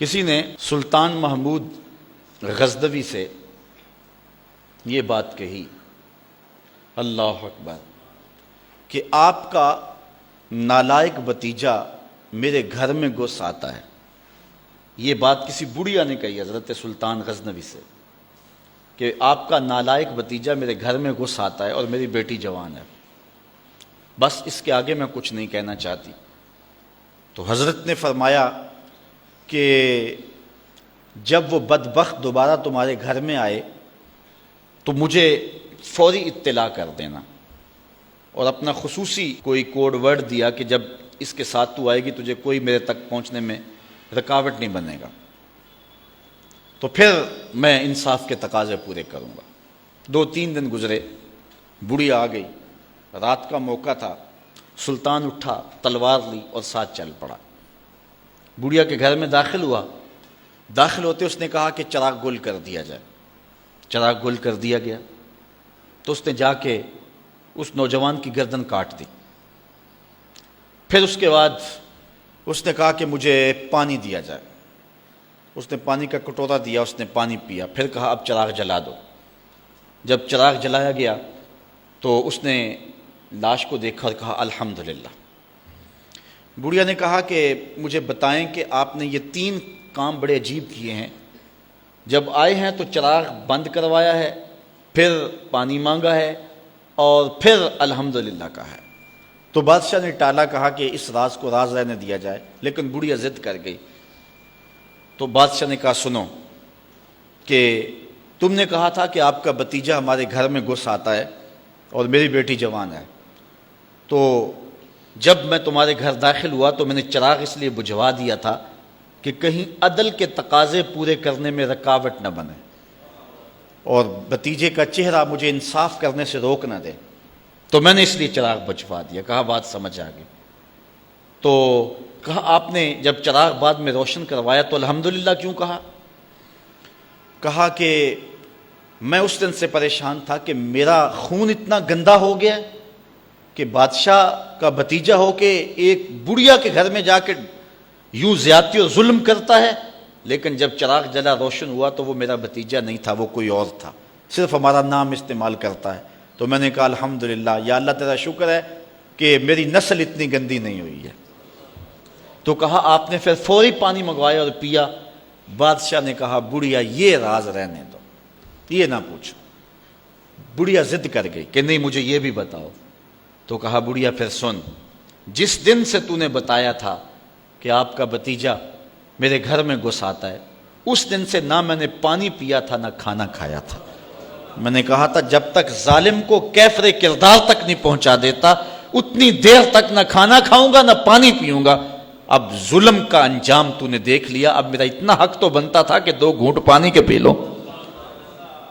کسی نے سلطان محمود غزنوی سے یہ بات کہی، اللہ اکبر، کہ آپ کا نالائق بھتیجا میرے گھر میں گھس آتا ہے۔ یہ بات کسی بڑھیا نے کہی حضرت سلطان غزنوی سے کہ آپ کا نالائق بھتیجا میرے گھر میں گھس آتا ہے اور میری بیٹی جوان ہے، بس اس کے آگے میں کچھ نہیں کہنا چاہتی۔ تو حضرت نے فرمایا کہ جب وہ بدبخت دوبارہ تمہارے گھر میں آئے تو مجھے فوری اطلاع کر دینا، اور اپنا خصوصی کوئی کوڈ ورڈ دیا کہ جب اس کے ساتھ تو آئے گی تجھے کوئی میرے تک پہنچنے میں رکاوٹ نہیں بنے گا، تو پھر میں انصاف کے تقاضے پورے کروں گا۔ 2-3 دن گزرے، بڑھی آ گئی، رات کا موقع تھا، سلطان اٹھا، تلوار لی اور ساتھ چل پڑا۔ بڑھیا کے گھر میں داخل ہوا، داخل ہوتے اس نے کہا کہ چراغ گل کر دیا جائے۔ چراغ گل کر دیا گیا تو اس نے جا کے اس نوجوان کی گردن کاٹ دی۔ پھر اس کے بعد اس نے کہا کہ مجھے پانی دیا جائے۔ اس نے پانی کا کٹورا دیا، اس نے پانی پیا، پھر کہا اب چراغ جلا دو۔ جب چراغ جلایا گیا تو اس نے لاش کو دیکھا اور کہا الحمدللہ۔ بڑھیا نے کہا کہ مجھے بتائیں کہ آپ نے یہ 3 کام بڑے عجیب کیے ہیں، جب آئے ہیں تو چراغ بند کروایا ہے، پھر پانی مانگا ہے، اور پھر الحمدللہ کہا ہے۔ تو بادشاہ نے ٹالا، کہا کہ اس راز کو راز رہنے دیا جائے، لیکن بڑھیا ضد کر گئی۔ تو بادشاہ نے کہا سنو کہ تم نے کہا تھا کہ آپ کا بھتیجا ہمارے گھر میں گھس آتا ہے اور میری بیٹی جوان ہے، تو جب میں تمہارے گھر داخل ہوا تو میں نے چراغ اس لیے بجھوا دیا تھا کہ کہیں عدل کے تقاضے پورے کرنے میں رکاوٹ نہ بنے اور بھتیجے کا چہرہ مجھے انصاف کرنے سے روک نہ دے، تو میں نے اس لیے چراغ بجھوا دیا۔ کہا بات سمجھ آ گئی۔ تو کہا آپ نے جب چراغ بعد میں روشن کروایا تو الحمدللہ کیوں کہا؟ کہا کہ میں اس دن سے پریشان تھا کہ میرا خون اتنا گندا ہو گیا کہ بادشاہ کا بھتیجا ہو کے ایک بڑھیا کے گھر میں جا کے یوں زیادتی اور ظلم کرتا ہے، لیکن جب چراغ جلا روشن ہوا تو وہ میرا بھتیجا نہیں تھا، وہ کوئی اور تھا، صرف ہمارا نام استعمال کرتا ہے۔ تو میں نے کہا الحمدللہ، یا اللہ تیرا شکر ہے کہ میری نسل اتنی گندی نہیں ہوئی ہے۔ تو کہا آپ نے پھر فوری پانی منگوایا اور پیا۔ بادشاہ نے کہا بڑھیا یہ راز رہنے دو، یہ نہ پوچھو۔ بڑھیا ضد کر گئی کہ نہیں مجھے یہ بھی بتاؤ۔ تو کہا بڑھیا پھر سن، جس دن سے تو نے بتایا تھا کہ آپ کا بھتیجا میرے گھر میں گھس آتا ہے، اس دن سے نہ میں نے پانی پیا تھا نہ کھانا کھایا تھا۔ میں نے کہا تھا جب تک ظالم کو کیفر کردار تک نہیں پہنچا دیتا اتنی دیر تک نہ کھانا کھاؤں گا نہ پانی پیوں گا۔ اب ظلم کا انجام تو نے دیکھ لیا، اب میرا اتنا حق تو بنتا تھا کہ 2 گھونٹ پانی کے پی لو۔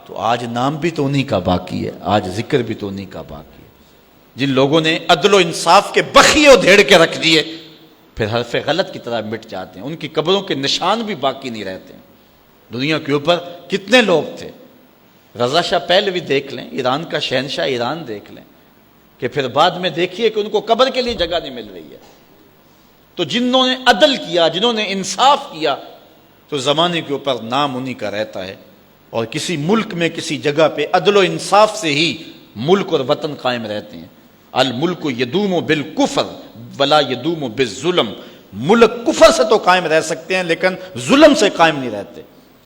تو آج نام بھی تو انہی کا باقی ہے، آج ذکر بھی تو انہی کا باقی ہے، جن لوگوں نے عدل و انصاف کے بخیے ادھیڑ کے رکھ دیے پھر حرف غلط کی طرح مٹ جاتے ہیں، ان کی قبروں کے نشان بھی باقی نہیں رہتے ہیں۔ دنیا کے اوپر کتنے لوگ تھے، رضا شاہ پہلوی دیکھ لیں، ایران کا شہنشاہ ایران دیکھ لیں، کہ پھر بعد میں دیکھیے کہ ان کو قبر کے لیے جگہ نہیں مل رہی ہے۔ تو جنہوں نے عدل کیا، جنہوں نے انصاف کیا، تو زمانے کے اوپر نام انہی کا رہتا ہے، اور کسی ملک میں کسی جگہ پہ عدل و انصاف سے ہی ملک اور وطن قائم رہتے ہیں۔ الملک یدوم بالکفر ولا یدوم بالظلم، ملک کفر سے تو قائم رہ سکتے ہیں لیکن ظلم سے قائم نہیں رہتے۔